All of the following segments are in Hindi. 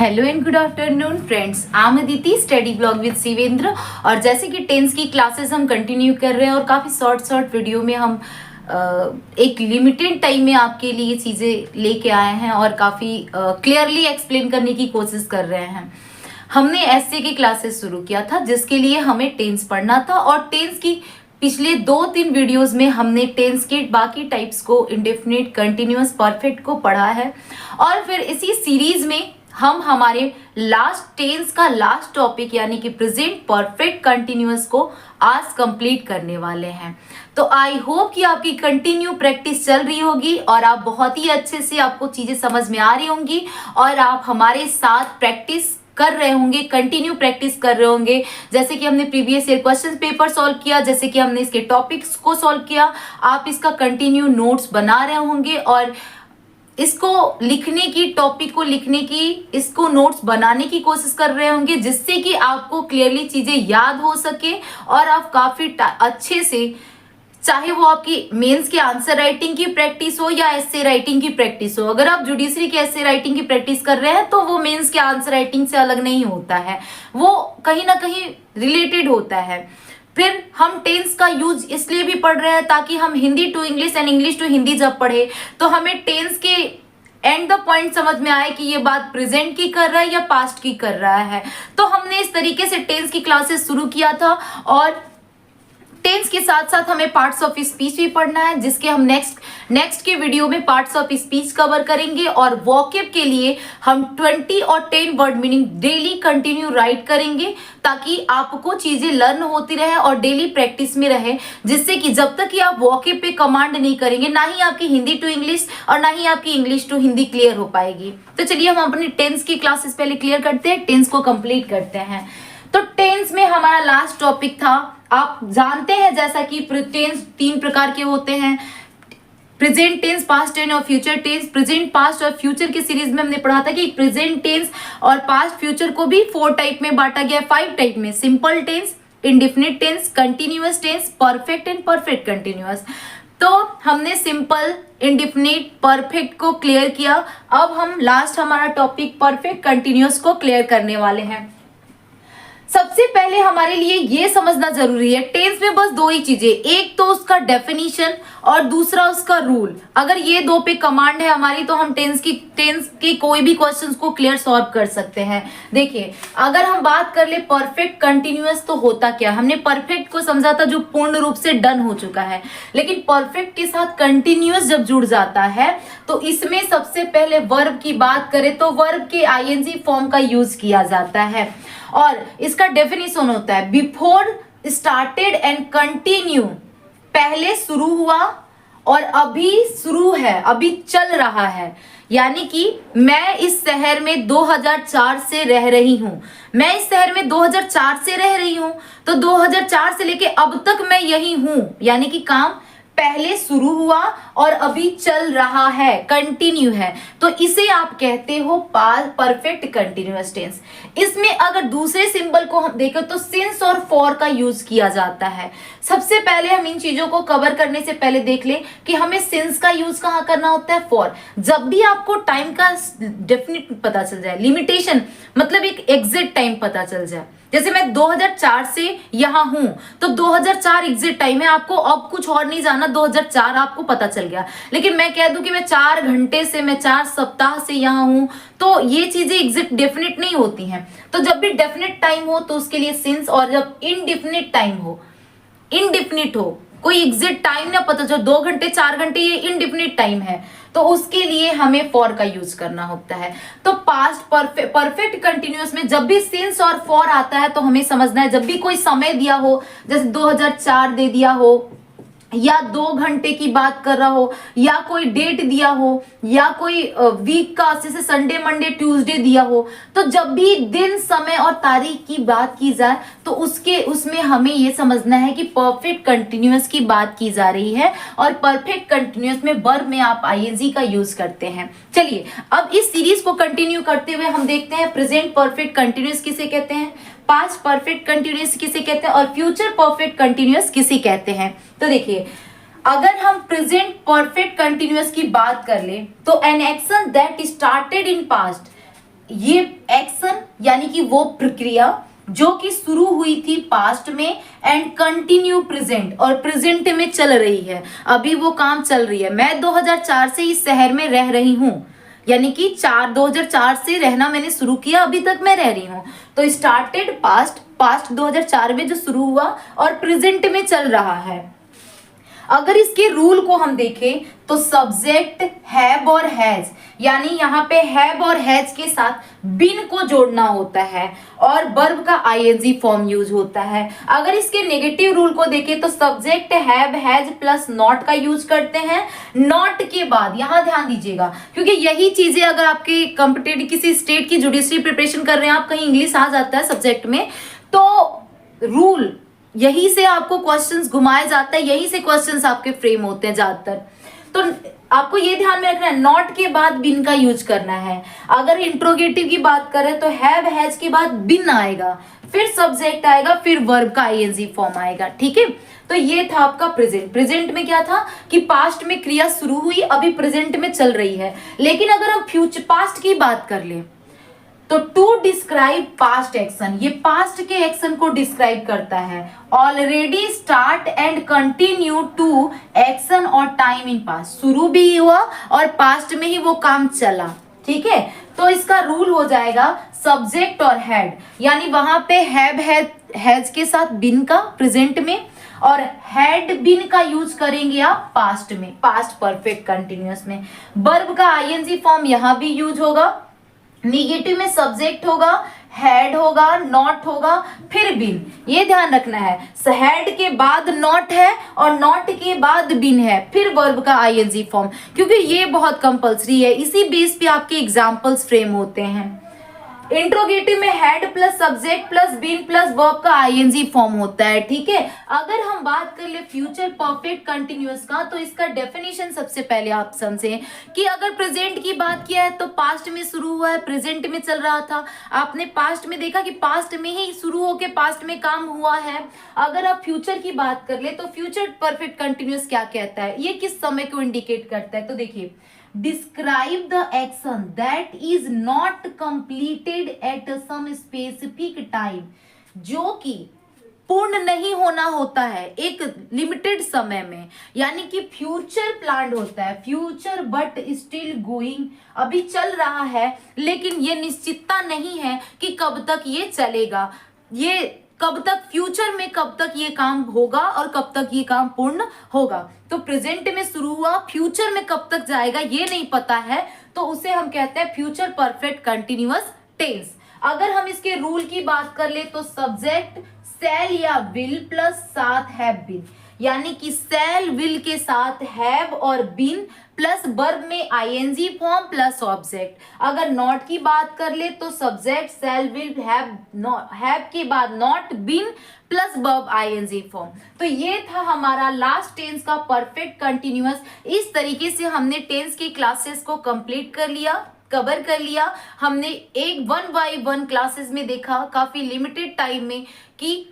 Hello and good afternoon friends, I am Aditi, study blog with Shivendra. और जैसे कि टेंस की क्लासेस हम कंटिन्यू कर रहे हैं और काफ़ी शॉर्ट वीडियो में हम एक लिमिटेड टाइम में आपके लिए चीज़ें लेके आए हैं और काफ़ी क्लियरली एक्सप्लेन करने की कोशिश कर रहे हैं। हमने एसए की क्लासेस शुरू किया था जिसके लिए हमें टेंस पढ़ना था और टेंस की पिछले 2-3 वीडियोस में हमने टेंस के बाकी टाइप्स को, इंडेफिनिट, कंटिन्यूअस, परफेक्ट को पढ़ा है। और फिर इसी सीरीज में हम हमारे लास्ट टेंस का लास्ट टॉपिक यानी कि प्रेजेंट परफेक्ट कंटिन्यूअस को आज कंप्लीट करने वाले हैं। तो आई होप कि आपकी कंटिन्यू प्रैक्टिस चल रही होगी और आप बहुत ही अच्छे से, आपको चीजें समझ में आ रही होंगी और आप हमारे साथ प्रैक्टिस कर रहे होंगे, कंटिन्यू प्रैक्टिस कर रहे होंगे। जैसे कि हमने previous year question paper solve किया, जैसे कि हमने इसके टॉपिक्स को सॉल्व किया, आप इसका कंटिन्यू नोट्स बना रहे होंगे और इसको लिखने की, टॉपिक को लिखने की, इसको नोट्स बनाने की कोशिश कर रहे होंगे जिससे कि आपको क्लियरली चीजें याद हो सके और आप काफी अच्छे से, चाहे वो आपकी मेंस के आंसर राइटिंग की प्रैक्टिस हो या एसे राइटिंग की प्रैक्टिस हो। अगर आप जुडिशरी के एसे राइटिंग की प्रैक्टिस कर रहे हैं तो वो मेंस के आंसर राइटिंग से अलग नहीं होता है, वो कहीं ना कहीं रिलेटेड होता है। फिर हम टेंस का यूज इसलिए भी पढ़ रहे हैं ताकि हम Hindi to English and English to Hindi जब पढ़े तो हमें टेंस के एंड द पॉइंट समझ में आए कि ये बात प्रेजेंट की कर रहा है या पास्ट की कर रहा है। तो हमने इस तरीके से टेंस की क्लासेस शुरू किया था और टेंस के साथ साथ हमें पार्ट्स ऑफ स्पीच भी पढ़ना है जिसके हम नेक्स्ट के वीडियो में पार्ट्स ऑफ स्पीच कवर करेंगे। और वॉकेब के लिए हम 20 और 10 word meaning daily continue right करेंगे ताकि आपको चीजें लर्न होती रहे और डेली प्रैक्टिस में रहे, जिससे कि जब तक कि आप वॉकेब पे कमांड नहीं करेंगे ना ही आपकी हिंदी टू इंग्लिश और ना ही आपकी इंग्लिश टू हिंदी क्लियर हो पाएगी। तो चलिए हम अपनी टेंस की क्लासेस पहले क्लियर करते हैं, टेंस को कंप्लीट करते हैं। तो टेंस में हमारा लास्ट टॉपिक था, आप जानते हैं जैसा कि टेंस 3 प्रकार के होते हैं, प्रेजेंट टेंस, पास्ट टेंस और फ्यूचर टेंस। प्रेजेंट, पास्ट और फ्यूचर की सीरीज में हमने पढ़ा था कि प्रेजेंट टेंस और पास्ट फ्यूचर को भी 4 टाइप में बांटा गया है, 5 टाइप में, simple tense, indefinite tense, continuous tense, perfect and perfect continuous. तो हमने सिंपल, इंडेफिनिट, परफेक्ट को क्लियर किया। अब हम लास्ट हमारा टॉपिक परफेक्ट कंटिन्यूअस को क्लियर करने वाले हैं। सबसे पहले हमारे लिए ये समझना जरूरी है, टेंस में बस 2 ही चीजें, एक तो उसका डेफिनेशन और दूसरा उसका रूल। अगर ये 2 पे कमांड है हमारी तो हम टेंस की कोई भी क्वेश्चंस को क्लियर सॉल्व कर सकते हैं। देखिए, अगर हम बात कर ले परफेक्ट कंटिन्यूअस तो होता क्या, हमने परफेक्ट को समझा था जो पूर्ण रूप से डन हो चुका है, लेकिन परफेक्ट के साथ कंटिन्यूअस जब जुड़ जाता है तो इसमें सबसे पहले वर्ब की बात करें तो वर्ब के आईएनजी फॉर्म का यूज किया जाता है और इसका डेफिनेशन होता है बिफोर स्टार्टेड एंड कंटिन्यू, पहले शुरू हुआ और अभी शुरू है, अभी चल रहा है। यानी कि मैं इस शहर में 2004 से रह रही हूं, मैं इस शहर में 2004 से रह रही हूं तो 2004 से लेके अब तक मैं यही हूं, यानी कि काम पहले शुरू हुआ और अभी चल रहा है, कंटिन्यू है, तो इसे आप कहते हो परफेक्ट कंटिन्यूअस टेंस। इसमें अगर दूसरे सिंबल को हम देखें तो सिंस और फॉर का यूज किया जाता है। सबसे पहले हम इन चीजों को कवर करने से पहले देख लें कि हमें सिंस का यूज कहाँ करना होता है, फॉर। जब भी आपको टाइम का डेफिनेट पता चल जाए, लिमिटेशन मतलब एक एग्जैक्ट टाइम पता चल जाए, जैसे मैं 2004 से यहां हूं तो 2004 एग्जिट टाइम है, आपको अब कुछ और नहीं जाना, 2004 आपको पता चल गया। लेकिन मैं कह दूं कि मैं 4 घंटे से, मैं 4 सप्ताह से यहां हूं तो ये चीजें एग्जिट डेफिनेट नहीं होती हैं। तो जब भी डेफिनेट टाइम हो तो उसके लिए सिंस, और जब इनडेफिनेट टाइम हो, इनडेफिनिट हो, कोई एग्जिट टाइम ना पता चलो 2 घंटे 4 घंटे, ये इनडेफिनिट टाइम है तो उसके लिए हमें फॉर का यूज करना होता है। तो पास्ट परफेक्ट कंटिन्यूअस में जब भी सिंस और फॉर आता है तो हमें समझना है, जब भी कोई समय दिया हो, जैसे 2004 दे दिया हो या 2 घंटे की बात कर रहा हो या कोई डेट दिया हो या कोई वीक का, जैसे संडे, मंडे, ट्यूसडे दिया हो, तो जब भी दिन, समय और तारीख की बात की जाए तो उसमें हमें ये समझना है कि परफेक्ट कंटिन्यूअस की बात की जा रही है और परफेक्ट कंटिन्यूअस में वर्ब में आप आईएनजी का यूज करते हैं। चलिए अब इस सीरीज को कंटिन्यू करते हुए हम देखते हैं प्रेजेंट परफेक्ट कंटिन्यूअस किसे कहते हैं, पास्ट परफेक्ट कंटिन्यूअस किसे कहते हैं और फ्यूचर परफेक्ट कंटिन्यूअस किसे कहते हैं। तो देखिए, अगर हम प्रेजेंट परफेक्ट कंटिन्यूअस की बात कर ले तो an action that started in past, ये एक्शन यानी कि वो प्रक्रिया जो कि शुरू हुई थी पास्ट में एंड कंटिन्यू प्रेजेंट, और प्रेजेंट में चल रही है, अभी वो काम चल रही है। मैं 2004 से इस शहर में रह रही हूँ, यानी कि 2004 से रहना मैंने शुरू किया, अभी तक मैं रह रही हूँ। तो स्टार्टेड पास्ट 2004 में जो शुरू हुआ और प्रेजेंट में चल रहा है। अगर इसके रूल को हम देखें तो सब्जेक्ट हैव और हैज, यानी यहाँ पे हैव और हैज के साथ बीन को जोड़ना होता है और वर्ब का आईएनजी फॉर्म यूज होता है। अगर इसके नेगेटिव रूल को देखें तो subject have has plus not का यूज करते हैं। नॉट के बाद यहाँ ध्यान दीजिएगा, क्योंकि यही चीजें अगर आपके कॉम्पिटेटिव किसी स्टेट की जुडिशरी प्रिपरेशन कर रहे हैं आप, कहीं इंग्लिश आ जाता है सब्जेक्ट में, तो रूल यही से आपको क्वेश्चंस घुमाए जाता है, यही से क्वेश्चंस आपके फ्रेम होते हैं ज्यादातर। तो आपको ये ध्यान में रखना है नॉट के बाद बिन का यूज करना है। अगर इंट्रोगेटिव की बात करें तो हैव हैज के बाद बिन आएगा, फिर सब्जेक्ट आएगा, फिर वर्ब का आईएनजी फॉर्म आएगा। ठीक है, तो ये था आपका प्रेजेंट। प्रेजेंट में क्या था कि पास्ट में क्रिया शुरू हुई, अभी प्रेजेंट में चल रही है। लेकिन अगर हम फ्यूचर पास्ट की बात कर ले तो टू डिस्क्राइब पास्ट एक्शन, ये पास्ट के एक्शन को डिस्क्राइब करता है। Already start and continue to action और टाइम इन पास्ट, शुरू भी हुआ और पास्ट में ही वो काम चला। ठीक है, तो इसका रूल हो जाएगा सब्जेक्ट और हैड, यानी वहां पे हैव हैज के साथ बिन का प्रेजेंट में, और हैड बिन का यूज करेंगे आप पास्ट में, पास्ट परफेक्ट कंटिन्यूअस में। वर्ब का आईएनजी फॉर्म यहां भी यूज होगा। निगेटिव में सब्जेक्ट होगा, हैड होगा, नॉट होगा, फिर बिन। ये ध्यान रखना है, हैड के बाद नॉट है और नॉट के बाद बिन है, फिर वर्ब का आईएनजी फॉर्म, क्योंकि ये बहुत कंपलसरी है, इसी बेस पे आपके एग्जांपल्स फ्रेम होते हैं। इंट्रोगेटिव में had plus subject plus been plus verb का आईएनजी फॉर्म होता है। ठीक है, अगर हम बात कर ले फ्यूचर परफेक्ट कंटिन्यूअस का, तो इसका डेफिनेशन सबसे पहले आप समझें कि अगर प्रेजेंट की बात किया है तो पास्ट में शुरू हुआ है, प्रेजेंट में चल रहा था। आपने पास्ट में देखा कि पास्ट में ही शुरू होके पास्ट में काम हुआ है। अगर आप फ्यूचर की बात कर ले तो फ्यूचर परफेक्ट कंटिन्यूअस क्या कहता है, ये किस समय को इंडिकेट करता है, तो देखिए describe the action that is not completed at some specific time, जो कि पूर्ण नहीं होना होता है एक लिमिटेड समय में, यानी कि फ्यूचर प्लान्ड होता है, फ्यूचर बट स्टिल गोइंग, अभी चल रहा है लेकिन ये निश्चितता नहीं है कि कब तक ये चलेगा, ये कब तक फ्यूचर में कब तक ये काम होगा और कब तक ये काम पूर्ण होगा। तो प्रेजेंट में शुरू हुआ, फ्यूचर में कब तक जाएगा ये नहीं पता है, तो उसे हम कहते हैं फ्यूचर परफेक्ट कंटिन्यूअस टेंस। अगर हम इसके रूल की बात कर ले तो सब्जेक्ट शैल या विल प्लस साथ हैव बीन, यानी कि शैल विल के साथ हैव और बीन प्लस वर्ब में आईएनजी फॉर्म प्लस ऑब्जेक्ट। अगर नॉट की बात कर ले तो सब्जेक्ट शैल विल हैव के बाद not been plus verb ING form. तो ये था हमारा लास्ट टेंस का परफेक्ट कंटिन्यूअस। इस तरीके से हमने टेंस की क्लासेस को कंप्लीट कर लिया, कवर कर लिया। हमने एक 1 बाय 1 क्लासेस में देखा काफी लिमिटेड टाइम में कि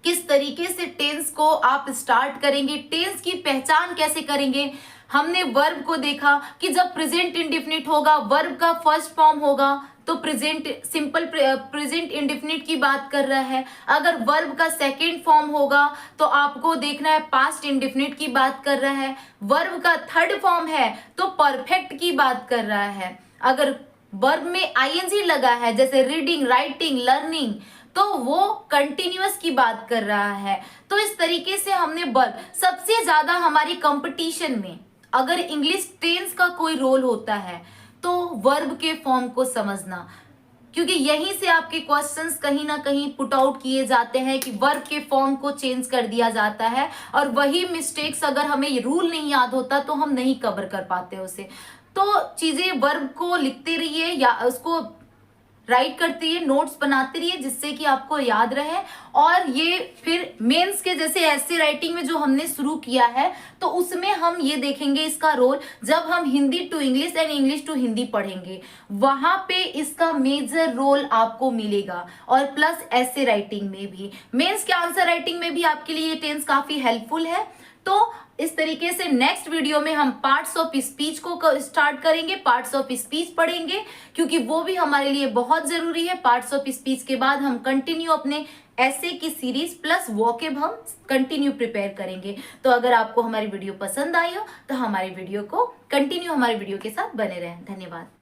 किस तरीके से टेंस को आप स्टार्ट करेंगे, टेंस की पहचान कैसे करेंगे। हमने वर्ब को देखा कि जब प्रेजेंट इंडेफिनिट होगा वर्ब का फर्स्ट फॉर्म होगा तो प्रेजेंट सिंपल प्रेजेंट इंडेफिनिट की बात कर रहा है। अगर वर्ब का सेकेंड फॉर्म होगा तो आपको देखना है पास्ट इंडेफिनिट की बात कर रहा है। वर्ब का थर्ड फॉर्म है तो परफेक्ट की बात कर रहा है। अगर वर्ब में आईएनजी लगा है जैसे रीडिंग, राइटिंग, लर्निंग, तो वो कंटिन्यूअस की बात कर रहा है। तो इस तरीके से हमने वर्ब, सबसे ज्यादा हमारी कंपटीशन में अगर इंग्लिश टेंस का कोई रोल होता है तो वर्ब के फॉर्म को समझना, क्योंकि यहीं से आपके क्वेश्चंस कहीं ना कहीं पुट आउट किए जाते हैं कि वर्ब के फॉर्म को चेंज कर दिया जाता है, और वही मिस्टेक्स अगर हमें रूल नहीं याद होता तो हम नहीं कवर कर पाते उसे। तो चीजें वर्ब को लिखते रहिए या उसको राइट करते रहिए, नोट्स बनाते रहिए जिससे कि आपको याद रहे। और ये फिर मेंस के जैसे ऐसे राइटिंग में जो हमने शुरू किया है तो उसमें हम ये देखेंगे इसका रोल, जब हम Hindi to English and English to Hindi पढ़ेंगे वहां पे इसका मेजर रोल आपको मिलेगा। और प्लस ऐसे राइटिंग में भी, मेंस के आंसर राइटिंग में भी आपके लिए ये टेंस काफी हेल्पफुल है। तो इस तरीके से नेक्स्ट वीडियो में हम पार्ट्स ऑफ स्पीच को स्टार्ट करेंगे, पार्ट्स ऑफ स्पीच पढ़ेंगे, क्योंकि वो भी हमारे लिए बहुत जरूरी है। पार्ट्स ऑफ स्पीच के बाद हम कंटिन्यू अपने ऐसे की सीरीज प्लस वोकेब हम कंटिन्यू प्रिपेयर करेंगे। तो अगर आपको हमारी वीडियो पसंद आई हो तो हमारी वीडियो को कंटिन्यू हमारी वीडियो के साथ बने रहें। धन्यवाद।